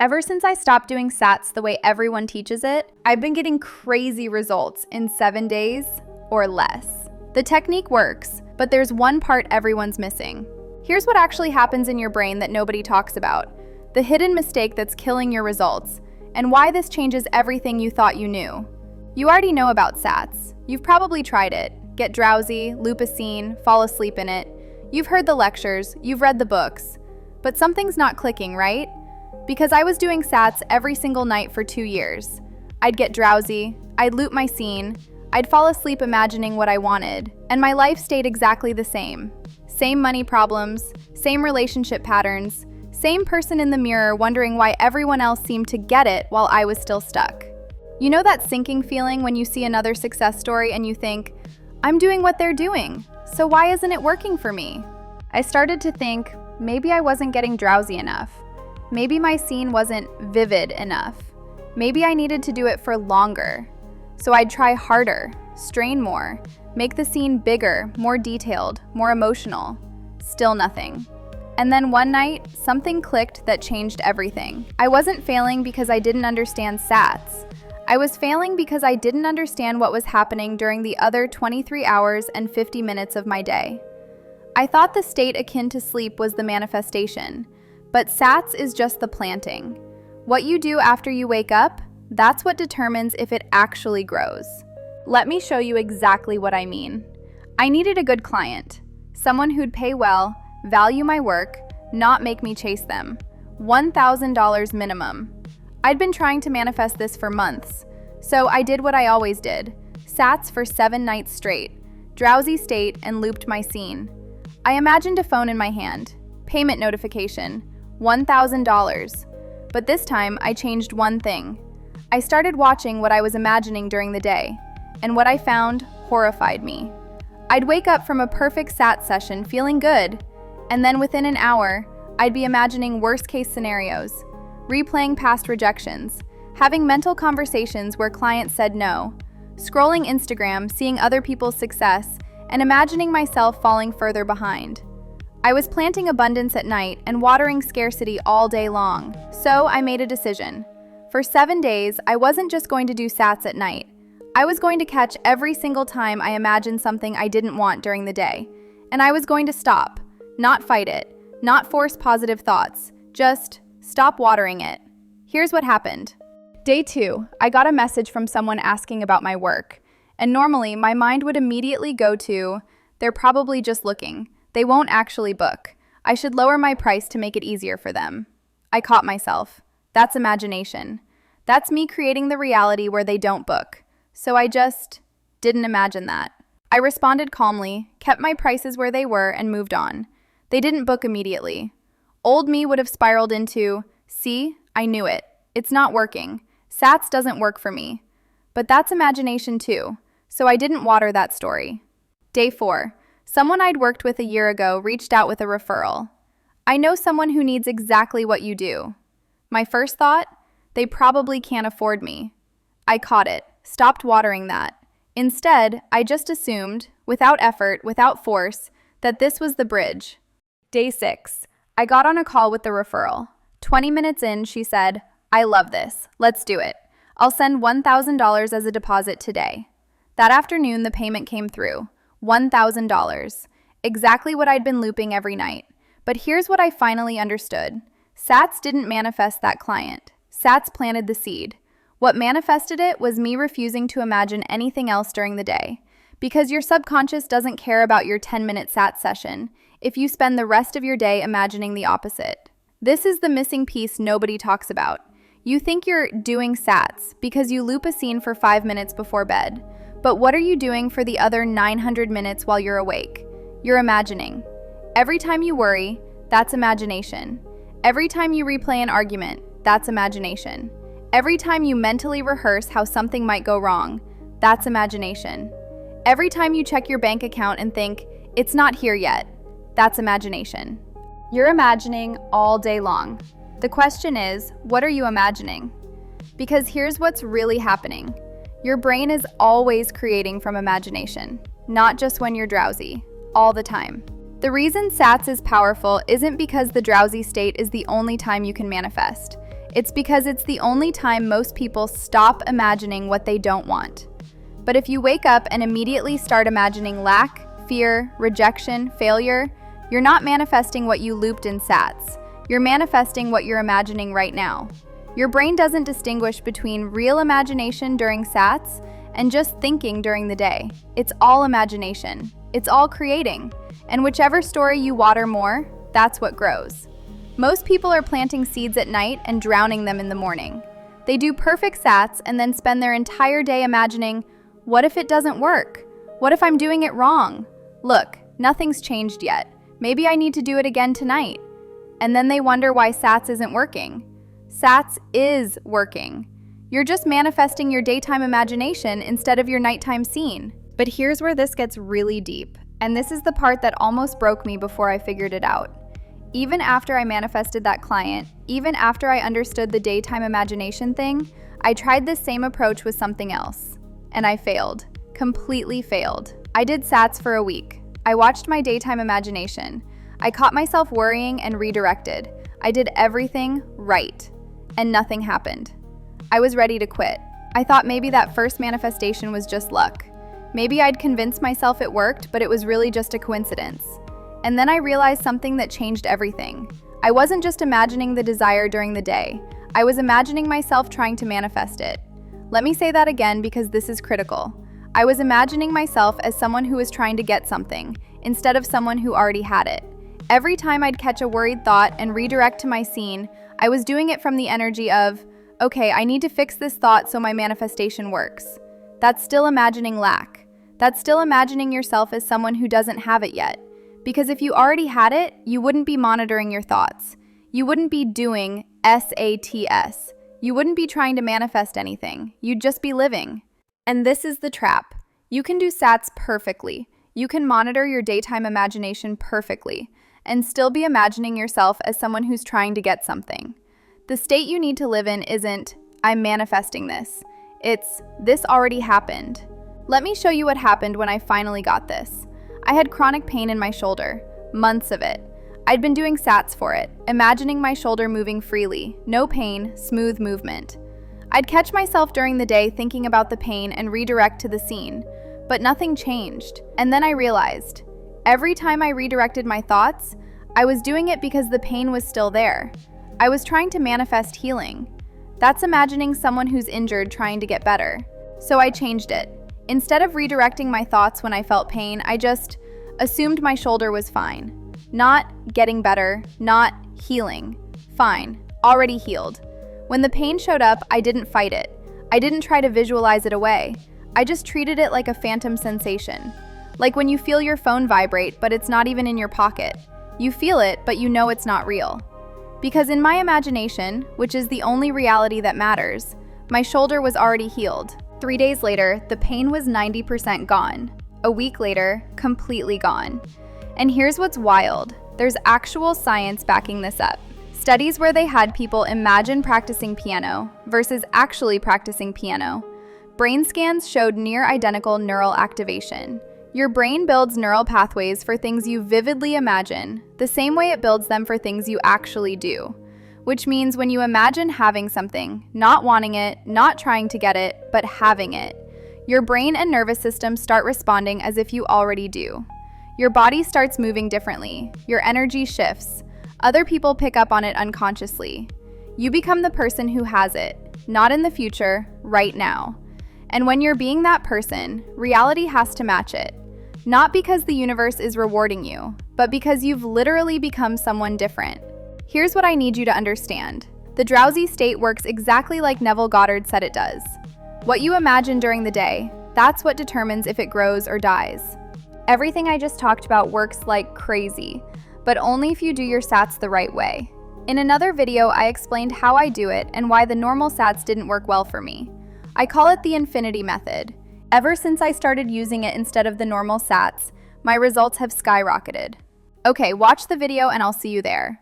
Ever since I stopped doing SATS the way everyone teaches it, I've been getting crazy results in 7 days or less. The technique works, but there's one part everyone's missing. Here's what actually happens in your brain that nobody talks about, the hidden mistake that's killing your results, and why this changes everything you thought you knew. You already know about SATS. You've probably tried it. Get drowsy, loop a scene, fall asleep in it. You've heard the lectures, you've read the books. But something's not clicking, right? Because I was doing SATS every single night for 2 years. I'd get drowsy, I'd loop my scene, I'd fall asleep imagining what I wanted, and my life stayed exactly the same. Same money problems, same relationship patterns, same person in the mirror wondering why everyone else seemed to get it while I was still stuck. You know that sinking feeling when you see another success story and you think, I'm doing what they're doing, so why isn't it working for me? I started to think, maybe I wasn't getting drowsy enough. Maybe my scene wasn't vivid enough. Maybe I needed to do it for longer. So I'd try harder, strain more, make the scene bigger, more detailed, more emotional. Still nothing. And then one night, something clicked that changed everything. I wasn't failing because I didn't understand SATS. I was failing because I didn't understand what was happening during the other 23 hours and 50 minutes of my day. I thought the state akin to sleep was the manifestation. But SATS is just the planting. What you do after you wake up, that's what determines if it actually grows. Let me show you exactly what I mean. I needed a good client, someone who'd pay well, value my work, not make me chase them. $1,000 minimum. I'd been trying to manifest this for months, so I did what I always did. SATS for 7 nights straight, drowsy state, and looped my scene. I imagined a phone in my hand, payment notification, $1,000. But this time, I changed one thing. I started watching what I was imagining during the day, and what I found horrified me. I'd wake up from a perfect SAT session feeling good, and then within an hour, I'd be imagining worst-case scenarios, replaying past rejections, having mental conversations where clients said no, scrolling Instagram, seeing other people's success, and imagining myself falling further behind. I was planting abundance at night and watering scarcity all day long, so I made a decision. For 7 days, I wasn't just going to do SATS at night. I was going to catch every single time I imagined something I didn't want during the day. And I was going to stop, not fight it, not force positive thoughts, just stop watering it. Here's what happened. Day 2, I got a message from someone asking about my work. And normally, my mind would immediately go to, they're probably just looking. They won't actually book. I should lower my price to make it easier for them. I caught myself. That's imagination. That's me creating the reality where they don't book. So I just didn't imagine that. I responded calmly, kept my prices where they were, and moved on. They didn't book immediately. Old me would have spiraled into, see, I knew it. It's not working. SATS doesn't work for me. But that's imagination too, so I didn't water that story. Day 4. Someone I'd worked with a year ago reached out with a referral. I know someone who needs exactly what you do. My first thought, they probably can't afford me. I caught it, stopped watering that. Instead, I just assumed, without effort, without force, that this was the bridge. Day 6. I got on a call with the referral. 20 minutes in, she said, I love this. Let's do it. I'll send $1,000 as a deposit today. That afternoon, the payment came through. $1,000. Exactly what I'd been looping every night. But here's what I finally understood. SATS didn't manifest that client. SATS planted the seed. What manifested it was me refusing to imagine anything else during the day. Because your subconscious doesn't care about your 10-minute SATS session if you spend the rest of your day imagining the opposite. This is the missing piece nobody talks about. You think you're doing SATS because you loop a scene for 5 minutes before bed. But what are you doing for the other 900 minutes while you're awake? You're imagining. Every time you worry, that's imagination. Every time you replay an argument, that's imagination. Every time you mentally rehearse how something might go wrong, that's imagination. Every time you check your bank account and think, it's not here yet, that's imagination. You're imagining all day long. The question is, what are you imagining? Because here's what's really happening. Your brain is always creating from imagination, not just when you're drowsy, all the time. The reason SATS is powerful isn't because the drowsy state is the only time you can manifest. It's because it's the only time most people stop imagining what they don't want. But if you wake up and immediately start imagining lack, fear, rejection, failure, you're not manifesting what you looped in SATS. You're manifesting what you're imagining right now. Your brain doesn't distinguish between real imagination during SATS and just thinking during the day. It's all imagination. It's all creating. And whichever story you water more, that's what grows. Most people are planting seeds at night and drowning them in the morning. They do perfect SATS and then spend their entire day imagining, what if it doesn't work? What if I'm doing it wrong? Look, nothing's changed yet. Maybe I need to do it again tonight. And then they wonder why SATS isn't working. SATS is working. You're just manifesting your daytime imagination instead of your nighttime scene. But here's where this gets really deep. And this is the part that almost broke me before I figured it out. Even after I manifested that client, even after I understood the daytime imagination thing, I tried this same approach with something else. And I failed. Completely failed. I did SATS for a week. I watched my daytime imagination. I caught myself worrying and redirected. I did everything right. And nothing happened. I was ready to quit. I thought maybe that first manifestation was just luck. Maybe I'd convinced myself it worked, but it was really just a coincidence. And then I realized something that changed everything. I wasn't just imagining the desire during the day. I was imagining myself trying to manifest it. Let me say that again because this is critical. I was imagining myself as someone who was trying to get something, instead of someone who already had it. Every time I'd catch a worried thought and redirect to my scene, I was doing it from the energy of, okay, I need to fix this thought so my manifestation works. That's still imagining lack. That's still imagining yourself as someone who doesn't have it yet. Because if you already had it, you wouldn't be monitoring your thoughts. You wouldn't be doing SATS. You wouldn't be trying to manifest anything. You'd just be living. And this is the trap. You can do SATS perfectly. You can monitor your daytime imagination perfectly and still be imagining yourself as someone who's trying to get something. The state you need to live in isn't, I'm manifesting this. It's, this already happened. Let me show you what happened when I finally got this. I had chronic pain in my shoulder, months of it. I'd been doing SATS for it, imagining my shoulder moving freely, no pain, smooth movement. I'd catch myself during the day thinking about the pain and redirect to the scene, but nothing changed. And then I realized, every time I redirected my thoughts, I was doing it because the pain was still there. I was trying to manifest healing. That's imagining someone who's injured trying to get better. So I changed it. Instead of redirecting my thoughts when I felt pain, I just assumed my shoulder was fine. Not getting better, not healing. Fine, already healed. When the pain showed up, I didn't fight it. I didn't try to visualize it away. I just treated it like a phantom sensation. Like when you feel your phone vibrate, but it's not even in your pocket. You feel it, but you know it's not real. Because in my imagination, which is the only reality that matters, my shoulder was already healed. 3 days later, the pain was 90% gone. A week later, completely gone. And here's what's wild. There's actual science backing this up. Studies where they had people imagine practicing piano versus actually practicing piano. Brain scans showed near identical neural activation. Your brain builds neural pathways for things you vividly imagine, the same way it builds them for things you actually do. Which means when you imagine having something, not wanting it, not trying to get it, but having it, your brain and nervous system start responding as if you already do. Your body starts moving differently. Your energy shifts. Other people pick up on it unconsciously. You become the person who has it, not in the future, right now. And when you're being that person, reality has to match it. Not because the universe is rewarding you, but because you've literally become someone different. Here's what I need you to understand. The drowsy state works exactly like Neville Goddard said it does. What you imagine during the day, that's what determines if it grows or dies. Everything I just talked about works like crazy, but only if you do your SATS the right way. In another video, I explained how I do it and why the normal SATS didn't work well for me. I call it the infinity method. Ever since I started using it instead of the normal SATS, my results have skyrocketed. Okay, watch the video and I'll see you there.